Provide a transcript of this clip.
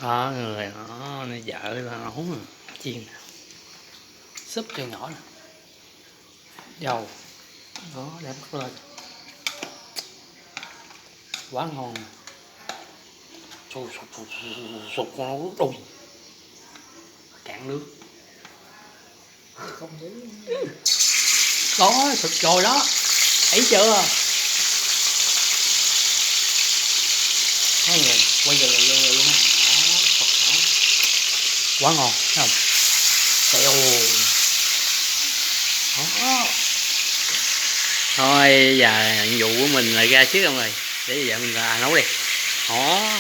Đó, người đó vợ nấu chiên súp cho nhỏ nè, dầu đó để bắt lên quá ngon, sụp con nó đùng cạn nước không dính đó sụp rồi đó, thấy chưa? Thấy người quay giờ luôn luôn đó, quá ngon thấy không? Xèo đó. Thôi giờ nhiệm vụ của mình là ra trước không rồi để vợ mình nấu đi đó.